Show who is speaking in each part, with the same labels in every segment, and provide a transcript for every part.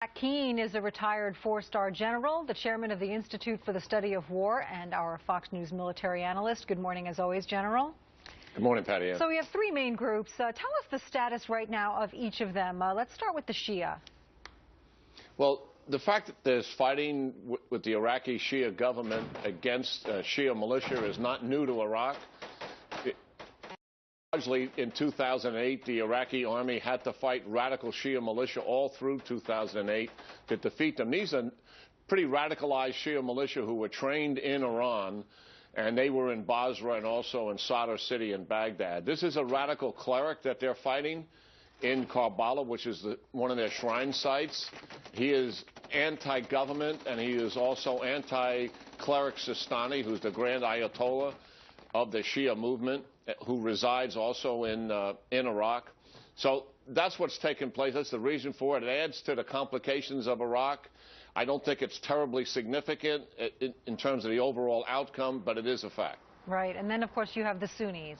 Speaker 1: Jack Keane is a retired four-star general, the chairman of the Institute for the Study of War, and our Fox News military analyst. Good morning, as always, General.
Speaker 2: Good morning, Patty.
Speaker 1: So we have three main groups. Tell us the status right now of each of them. Let's start with the Shia.
Speaker 2: Well, the fact that there's fighting with the Iraqi Shia government against Shia militia is not new to Iraq. Largely in 2008, the Iraqi army had to fight radical Shia militia all through 2008 to defeat them. These are pretty radicalized Shia militia who were trained in Iran, and they were in Basra and also in Sadr City in Baghdad. This is a radical cleric that they're fighting in Karbala, which is one of their shrine sites. He is anti-government, and he is also anti-cleric Sistani, who's the grand Ayatollah of the Shia movement, who resides also in Iraq. So that's what's taken place. That's the reason for it. It adds to the complications of Iraq. I don't think it's terribly significant in terms of the overall outcome, but it is a fact.
Speaker 1: Right. And then, of course, you have the Sunnis.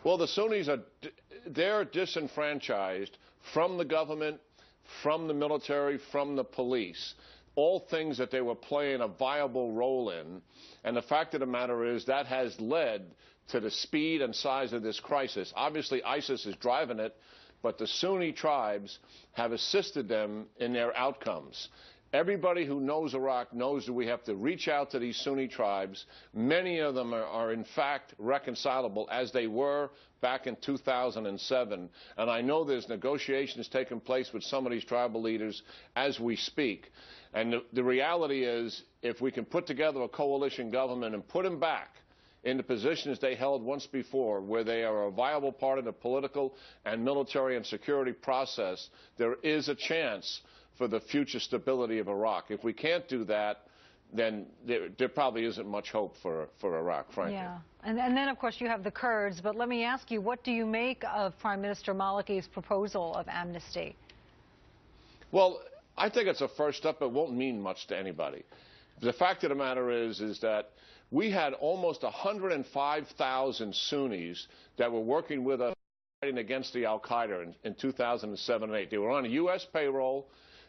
Speaker 2: Well, the Sunnis they're disenfranchised from the government, from the military, from the police. All things that they were playing a viable role in. And the fact of the matter is that has led to the speed and size of this crisis. Obviously, ISIS is driving it, but the Sunni tribes have assisted them in their outcomes. Everybody who knows Iraq knows that we have to reach out to these Sunni tribes. Many of them are in fact reconcilable, as they were back in 2007. And I know there's negotiations taking place with some of these tribal leaders as we speak. And the reality is, if we can put together a coalition government and put them back in the positions they held once before, where they are a viable part of the political and military and security process, there is a chance for the future stability of Iraq. If we can't do that, then there probably isn't much hope for Iraq, frankly.
Speaker 1: Yeah. And then, of course, you have the Kurds. But let me ask you, what do you make of Prime Minister Maliki's proposal of amnesty?
Speaker 2: Well, I think it's a first step. It won't mean much to anybody. The fact of the matter is that we had almost 105,000 Sunnis that were working with us fighting against the al-Qaeda in 2007 and 8. They were on a U.S. payroll.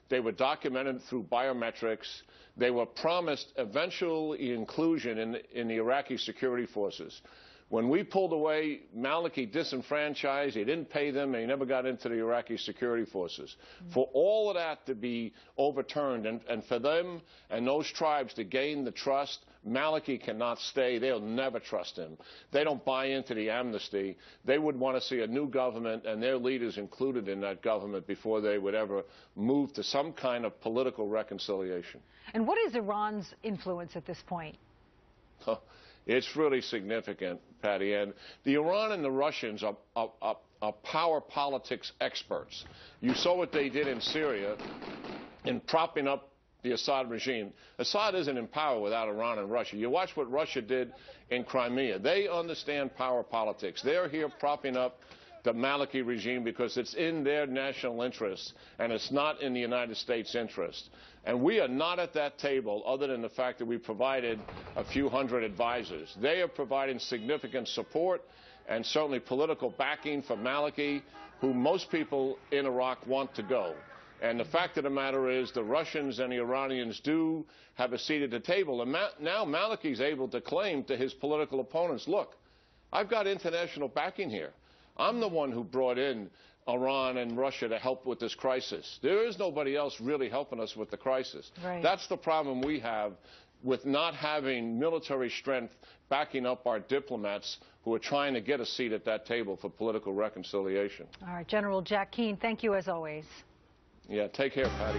Speaker 2: They were documented through biometrics. They were promised eventual inclusion in the Iraqi security forces. When we pulled away, Maliki disenfranchised. He didn't pay them, and he never got into the Iraqi security forces. For all of that to be overturned, and for them and those tribes to gain the trust, Maliki cannot stay. They'll never trust him. They don't buy into the amnesty. They would want to see a new government and their leaders included in that government before they would ever move to some kind of political reconciliation. And
Speaker 1: what is Iran's influence at this point?
Speaker 2: It's really significant, Patty. And the Iran and the Russians are power politics experts. You saw what they did in Syria in propping up the Assad regime. Assad isn't in power without Iran and Russia. You watch what Russia did in Crimea. They understand power politics. They're here propping up the Maliki regime because it's in their national interest, and it's not in the United States' interest. And we are not at that table other than the fact that we provided a few hundred advisors. They are providing significant support and certainly political backing for Maliki, who most people in Iraq want to go. And the fact of the matter is the Russians and the Iranians do have a seat at the table. And now Maliki is able to claim to his political opponents, look, I've got international backing here. I'm the one who brought in Iran and Russia to help with this crisis. There is nobody else really helping us with the crisis.
Speaker 1: Right.
Speaker 2: That's the problem we have with not having military strength backing up our diplomats who are trying to get a seat at that table for political reconciliation.
Speaker 1: All right, General Jack Keane, thank you as always.
Speaker 2: Yeah, take care, Patty.